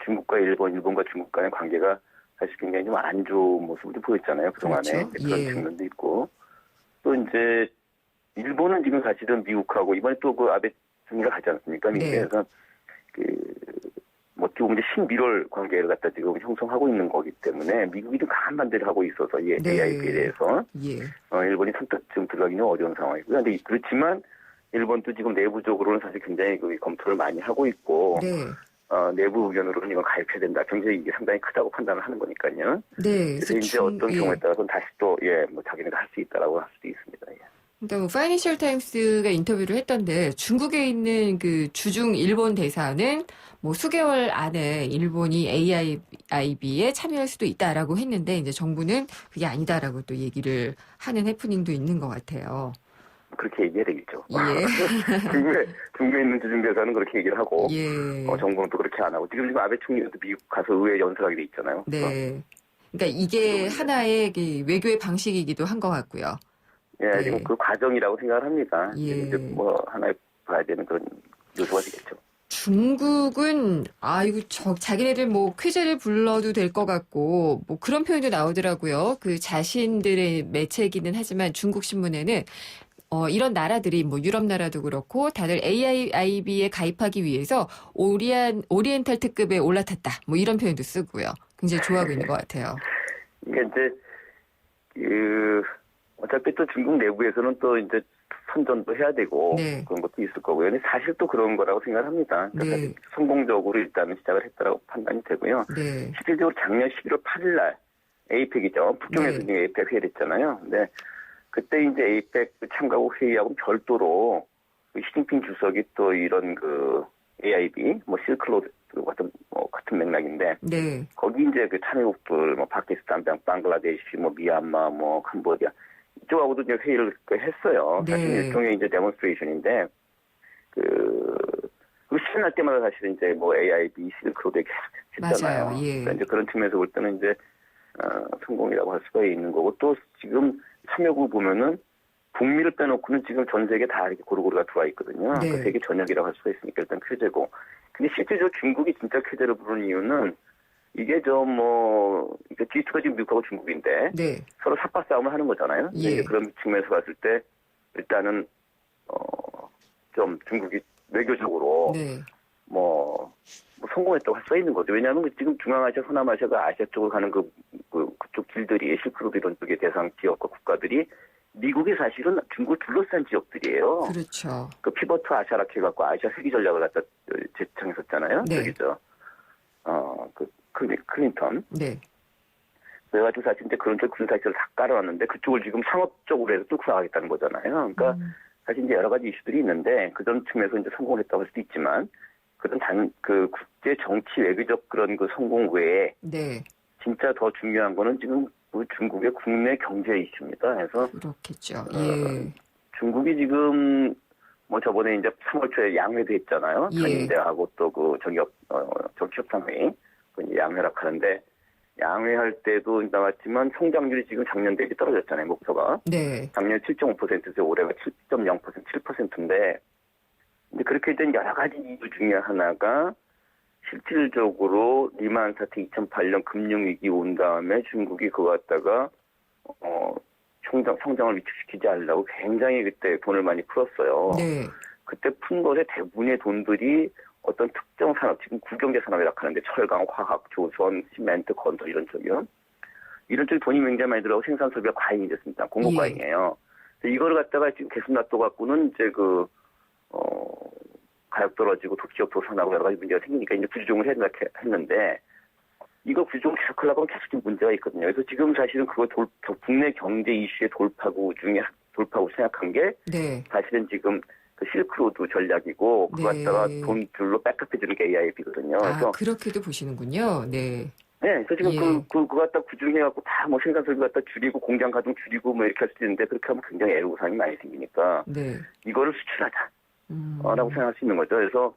중국과 일본과 중국 간의 관계가 사실 굉장히 좀 안 좋은 모습을 보였잖아요. 그동안에. 그렇죠. 그런 예. 측면도 있고. 또 이제 일본은 지금 사실은 미국하고 이번에 또 그 아베 총리가 가지 않습니까? 네. 그래서 어떻게 보면 이제 신미럴 관계를 갖다 지금 형성하고 있는 거기 때문에 미국이 좀 강한 반대를 하고 있어서 이 네. AIB에 대해서 예. 일본이 선뜻 좀 들어가기는 어려운 상황이고요. 근데 그렇지만 일본도 지금 내부적으로는 사실 굉장히 그 검토를 많이 하고 있고 네. 내부 의견으로는 이건 가입해야 된다. 경제이 이게 상당히 크다고 판단을 하는 거니까요. 네. 그래서 이제 어떤 경우에 따라서는 다시 또 뭐 자기네가 할 수 있다라고 할 수도 있습니다. 예. 그러니까 뭐 파이낸셜 타임스가 인터뷰를 했던데 중국에 있는 그 주중 일본 대사는 뭐 수개월 안에 일본이 AIIB에 참여할 수도 있다라고 했는데 이제 정부는 그게 아니다라고 또 얘기를 하는 해프닝도 있는 것 같아요. 그렇게 얘기해야 되겠죠. 예. 중국에 있는 주중대사는 그렇게 얘기를 하고 예. 정부는 또 그렇게 안 하고 지금 아베 총리도 미국 가서 의회 연설하게 돼 있잖아요. 네. 그러니까 이게 하나의 그 외교의 방식이기도 한 것 같고요. 예, 네. 지금 그 과정이라고 생각을 합니다. 예. 이제 뭐 하나의 봐야 되는 그런 요소가 되겠죠. 중국은 자기네들 뭐 쾌재를 불러도 될 것 같고 뭐 그런 표현도 나오더라고요. 그 자신들의 매체이기는 하지만 중국 신문에는 이런 나라들이 뭐 유럽 나라도 그렇고 다들 AIIB에 가입하기 위해서 오리엔탈 특급에 올라탔다. 뭐 이런 표현도 쓰고요. 굉장히 좋아하고 있는 것 같아요. 이게 이제 어차피 또 중국 내부에서는 또 이제 선전도 해야 되고 네. 그런 것도 있을 거고요. 근데 사실 또 그런 거라고 생각합니다. 그러니까 네. 성공적으로 일단은 시작을 했다라고 판단이 되고요. 네. 실질적으로 작년 11월 8일 날 에이펙이죠. 북경에서 네. 지금 에이펙 회의를 했잖아요. 근데 그때 이제 에이펙 참가국 회의하고 별도로 시진핑 주석이 또 이런 그 AIB, 뭐 실크로드 같은 맥락인데 네. 거기 이제 그 참여국들 뭐 파키스탄, 방글라데시, 뭐 미얀마, 뭐 캄보디아 이쪽하고도 이제 회의를 했어요. 네. 사실 일종의 이제 데몬스트레이션인데 그 시즌 날 때마다 사실은 이제 뭐 AIB, 실크로드 이렇게 했잖아요. 맞아요. 예. 그러니까 이제 그런 측면에서 볼 때는 이제 성공이라고 할 수가 있는 거고 또 지금 참여국 보면은 북미를 빼놓고는 지금 전 세계 다 이렇게 고루고루가 들어와 있거든요. 네. 그 세계 전역이라고 할 수가 있으니까 일단 쾌재고. 근데 실제적으로 중국이 진짜 쾌재를 부르는 이유는 이게 G2가 지금 미국하고 중국인데 네. 서로 삽바 싸움을 하는 거잖아요. 근데 예. 이제 그런 측면에서 봤을 때 일단은 좀 중국이 외교적으로 네. 뭐 성공했다고 할 수 있는 거죠. 왜냐하면 지금 중앙아시아, 서남아시아가 아시아 쪽으로 가는 그쪽 길들이 실크로드 이런 쪽의 대상 지역과 국가들이 미국이 사실은 중국을 둘러싼 지역들이에요. 그렇죠. 그 피버트 아시아라케 갖고 아시아 세계 전략을 갖다 제청했었잖아요. 네. 저기죠. 클린턴. 네. 그래가지고 사실 이제 그런 쪽 군사시설을 다 깔아놨는데 그쪽을 지금 상업적으로 해서 뚫고 나가겠다는 거잖아요. 그러니까 사실 이제 여러 가지 이슈들이 있는데 그런 측면에서 이제 성공했다고 할 수도 있지만 그런 그 국제 정치 외교적 그런 그 성공 외에 네. 진짜 더 중요한 거는 지금 우리 중국의 국내 경제 이슈입니다. 그래서 그렇겠죠. 예. 중국이 지금 뭐 저번에 이제 3월 초에 양회도 했잖아요. 예. 전임대하고 또 그 정치협상회의 양회락 하는데 양회할 때도 나왔지만 성장률이 지금 작년 대비 떨어졌잖아요. 목표가. 네. 작년 7.5%에서 올해가 7.0%, 7%인데 근데 그렇게 된 여러 가지 이유 중에 하나가 실질적으로 리만 사태 2008년 금융위기 온 다음에 중국이 그거 갖다가 성장을 위축시키지 않으려고 굉장히 그때 돈을 많이 풀었어요. 네. 그때 푼 것의 대부분의 돈들이 어떤 특정 산업, 지금 구경제 산업이라고 하는데 철강, 화학, 조선, 시멘트, 건설 이런 쪽이요. 이런 쪽에 돈이 굉장히 많이 들어가고 생산 소비가 과잉이 됐습니다. 공급 예. 과잉이에요. 이걸 갖다가 지금 계속 놔둬갖고는 이제 가격 떨어지고 지역 도산하고 여러 가지 문제가 생기니까 이제 구조조정을 했는데 이거 구조조정 계속 하려고 하면 계속 좀 문제가 있거든요. 그래서 지금 사실은 그거 국내 경제 이슈의 돌파구 생각한 게 네. 사실은 지금 그 실크로드 전략이고 그거 네. 갖다가 돈줄로 백업해주는 게 AIB거든요. 그래서 그렇게도 보시는군요. 네. 네, 그래서 지금 예. 그거 갖다 구중해갖고 다 뭐 생산 소비 갖다 줄이고 공장 가동 줄이고 뭐 이렇게 할 수 있는데 그렇게 하면 굉장히 애로사항이 많이 생기니까 네. 이거를 수출하자. 라고 생각할 수 있는 거죠. 그래서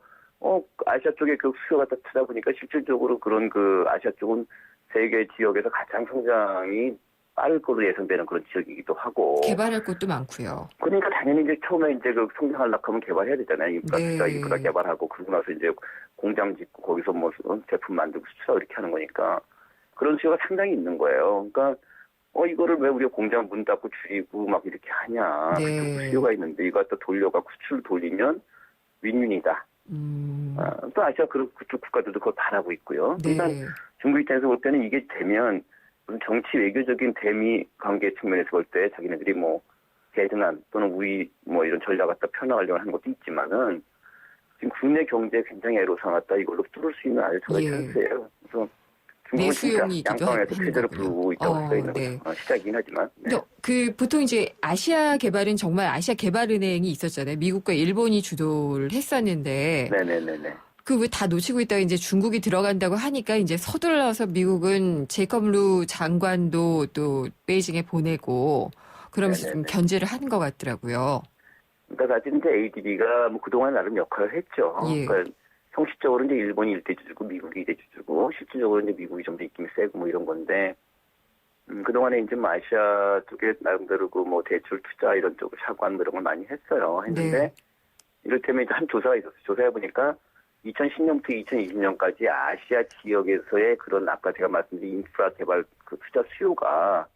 아시아 쪽에 그 수요 갖다 트다 보니까 실질적으로 그런 그 아시아 쪽은 세계 지역에서 가장 성장이 빠를 것으로 예상되는 그런 지역이기도 하고. 개발할 곳도 많고요. 그러니까 당연히 이제 처음에 이제 그 성장하려고 하면 개발해야 되잖아요. 인프라 네. 개발하고 그러고 나서 이제 공장 짓고 거기서 뭐 제품 만들고 수출하고 이렇게 하는 거니까 그런 수요가 상당히 있는 거예요. 그러니까 이거를 왜 우리가 공장 문 닫고 줄이고 막 이렇게 하냐. 네. 그쪽 수요가 있는데 이거 갖다 돌려갖고 수출 돌리면 윈윈이다. 또 아시아 그쪽 국가들도 그걸 바라고 있고요. 네. 일단 중국 입장에서 볼 때는 이게 되면 무슨 정치 외교적인 대미 관계 측면에서 볼 때 자기네들이 뭐 대등한 또는 우위 뭐 이런 전략 갖다 펴나가려고 하는 것도 있지만은 지금 국내 경제에 굉장히 애로사항았다 이걸로 뚫을 수 있는 아주 좋은 찬스예요. 그래서 중국은 진짜 양방에서 제대로 부르고 있다고 할 수 있는 시작이긴 하지만. 네. 보통 이제 아시아 개발은 정말 아시아 개발은행이 있었잖아요. 미국과 일본이 주도를 했었는데. 네네네네. 그 왜 다 놓치고 있다가 이제 중국이 들어간다고 하니까 이제 서둘러서 미국은 제이컵 루 장관도 또 베이징에 보내고 그러면서 좀 견제를 하는 것 같더라고요. 그러니까 사실 이제 ADB가 뭐 그동안 나름 역할을 했죠. 예. 그러니까 형식적으로 이제 일본이 1대주 주고 미국이 2대주 주고 실질적으로 이제 미국이 좀 더 입김이 세고 뭐 이런 건데 그동안에 이제 뭐 아시아 쪽에 나름대로 그 뭐 대출 투자 이런 쪽을 차관 이런 걸 많이 했는데 네. 이를테면 이제 한 조사가 있었어요. 조사해 보니까 2010년부터 2020년까지 아시아 지역에서의 그런 아까 제가 말씀드린 인프라 개발 그 투자 수요가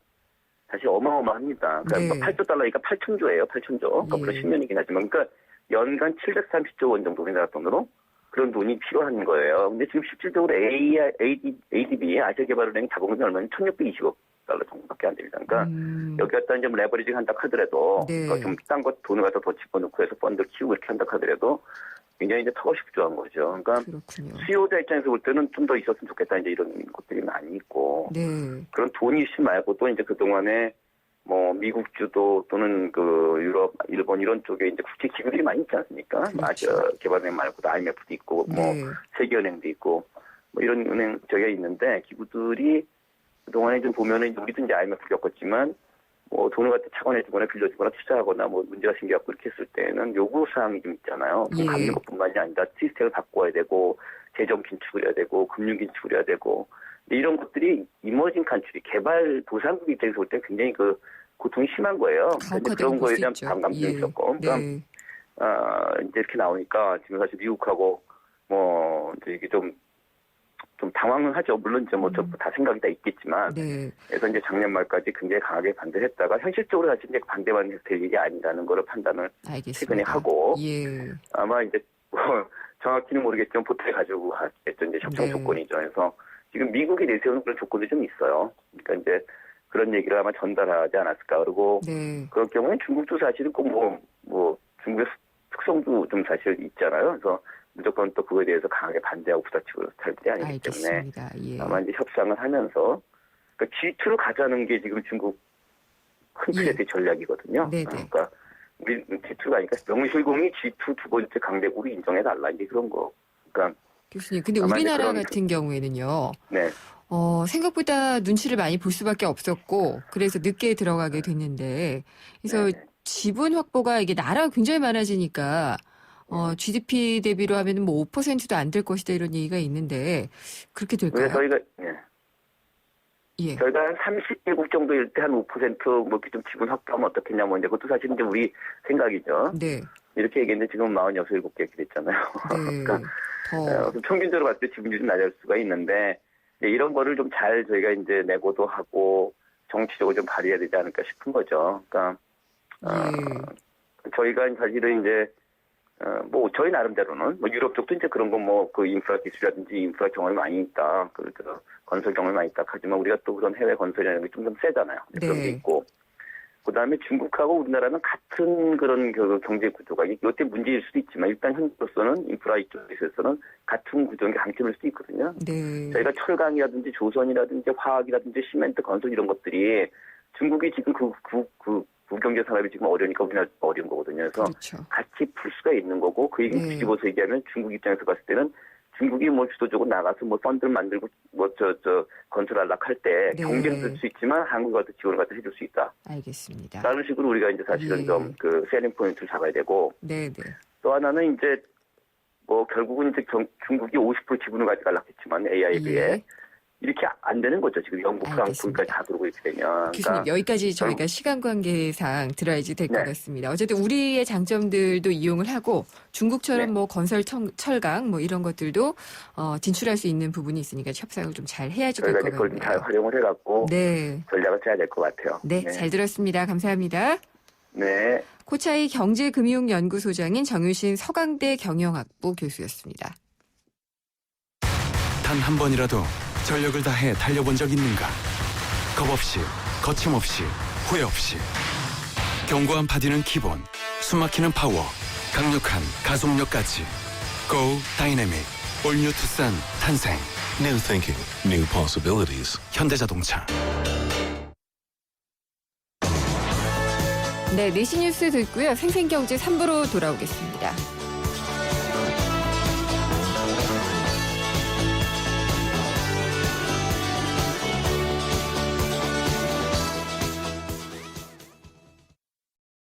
사실 어마어마합니다. 그러니까 네. 8조 달러니까 8천조예요. 8천조. 앞으로 10년이긴 하지만 그러니까 연간 730조 원 정도 우리나라 돈으로 그런 돈이 필요한 거예요. 근데 지금 실질적으로 ADB 아시아개발은행 자본금이 얼마냐 1,620억 달러 정도밖에 안 됩니다. 그러니까 여기 갖다 이제 레버리징 한다 하더라도 네. 그러니까 좀 딴 것 돈을 갖다 더 집어넣고 해서 펀드를 키우고 이렇게 한다 하더라도 굉장히 이제 턱없이 부족한 거죠. 그러니까 그렇군요. 수요자 입장에서 볼 때는 좀 더 있었으면 좋겠다 이제 이런 것들이 많이 있고 네. 그런 돈 이슈 말고 또 이제 그동안에 뭐 미국 주도 또는 그 유럽, 일본 이런 쪽에 이제 국제 기구들이 많이 있지 않습니까? 그렇죠. 아시아 개발은행 말고도 IMF도 있고 뭐 네. 세계은행도 있고 뭐 이런 은행 저기가 있는데 기구들이 그동안에 좀 보면은 우리도 이제 IMF 겪었지만 뭐 돈을 갖다 차관해주거나 빌려주거나 투자하거나 뭐 문제가 생겨갖고 이렇게 했을 때는 요구사항이 좀 있잖아요. 예. 갚는 것뿐만이 아니라 시스템을 바꿔야 되고 재정 긴축을 해야 되고 금융 긴축을 해야 되고 근데 이런 것들이 이머징 컨트리 개발 도상국 입장에서 볼 때 굉장히 그 고통이 심한 거예요. 근데 그런 거에 대한 반감도 있었고 그러니까 네. 이제 이렇게 나오니까 지금 사실 미국하고 뭐 이제 이게 좀 당황은 하죠. 물론 이제 뭐 전부 다 생각이 다 있겠지만. 네. 그래서 이제 작년 말까지 굉장히 강하게 반대를 했다가 현실적으로 사실 이제 반대만 해서 될 일이 아니라는 거를 판단을 알겠습니다. 최근에 하고. 예. 아마 이제 뭐 정확히는 모르겠지만 보태 가지고 하겠죠. 이제 협상 네. 조건이죠. 그래서 지금 미국이 내세우는 그런 조건이 좀 있어요. 그러니까 이제 그런 얘기를 아마 전달하지 않았을까. 그리고 네. 그럴 경우에 중국도 사실은 꼭 뭐 중국의 특성도 좀 사실 있잖아요. 그래서 무조건 또 그거에 대해서 강하게 반대하고 부딪히고 스타일들이 아니기 때문에 알겠습니다. 예. 아마 이제 협상을 하면서 그러니까 G2로 가자는 게 지금 중국 큰 틀의 예. 전략이거든요. 네네. 그러니까 우리 G2가 아니까 명실공히 G2 두 번째 강대국을 인정해달라 이제 그런 거. 그러니까 교수님, 근데 아마 이제 우리나라 그런 같은 경우에는요. 네. 생각보다 눈치를 많이 볼 수밖에 없었고, 그래서 늦게 들어가게 됐는데, 그래서 네. 지분 확보가 이게 나라가 굉장히 많아지니까, GDP 대비로 하면 뭐 5%도 안 될 것이다 이런 얘기가 있는데, 그렇게 될까요? 그래서 저희가 예. 저희가 한 30개국 정도일 때 한 5%뭐 이렇게 좀 지분 확보하면 어떻겠냐면 이제 그것도 사실 이제 우리 생각이죠. 네. 이렇게 얘기했는데 지금 46, 7개 이렇게 됐잖아요. 네. 그러니까 평균적으로 봤을 때 지분율이 낮을 수가 있는데 이제 이런 거를 좀 잘 저희가 이제 내고도 하고 정치적으로 좀 발휘해야 되지 않을까 싶은 거죠. 그러니까 저희가 사실은 이제 뭐 저희 나름대로는 뭐 유럽 쪽도 이제 그런 거 뭐 그 인프라 기술이라든지 인프라 경험이 많이 있다. 그 건설 경험이 많이 있다. 하지만 우리가 또 그런 해외 건설이라는 게 좀 세잖아요. 네. 그런 게 있고. 그다음에 중국하고 우리나라는 같은 그런 경제 구조가 이때 문제일 수도 있지만 일단 현재로서는 인프라 이쪽에 있어서는 같은 구조인 게 강점일 수도 있거든요. 네. 저희가 철강이라든지 조선이라든지 화학이라든지 시멘트 건설 이런 것들이 중국이 지금 그 경제 산업이 지금 어려우니까 우리나라 어려운 거거든요. 그래서 그렇죠. 같이 풀 수가 있는 거고 그 얘기 뒤집어서 얘기하면 중국 입장에서 봤을 때는 중국이 뭐 주도적으로 나가서 뭐 펀드를 만들고 뭐 건설하려고 할 때 네. 경쟁될 수 있지만 한국이 가서 지원을 갖다 해줄 수 있다. 알겠습니다. 다른 식으로 우리가 이제 사실은 예. 좀 그 세링 포인트를 잡아야 되고 네네. 또 하나는 이제 뭐 결국은 이제 중국이 50% 지분을 가져가려고 했지만 AIB에 예. 이렇게 안 되는 거죠. 지금 영국, 프랑스까지 다 들어오고 이렇게 되면. 교수님, 여기까지 저희가 시간 관계상 들어야지 될 것 네. 같습니다. 어쨌든 우리의 장점들도 이용을 하고 중국처럼 네. 뭐 건설 철강 뭐 이런 것들도 진출할 수 있는 부분이 있으니까 협상을 좀 잘 해야지 될 저희가 것 이제 그걸 좀 잘 같네요. 활용을 해갖고 네. 전략을 짜야 될 것 같아요. 네, 잘 들었습니다. 감사합니다. 네. 코차이 경제금융연구소장인 정유신 서강대 경영학부 교수였습니다. 단 한 번이라도 전력을 다해 달려본 적 있는가? 겁없이, 거침없이, 후회 없이. 견고한 바디는 기본, 숨막히는 파워, 강력한 가속력까지. Go Dynamic, All New Tucson 탄생. New thinking, new possibilities. 현대자동차. 네, 내시 뉴스 듣고요. 생생경제 3부로 돌아오겠습니다.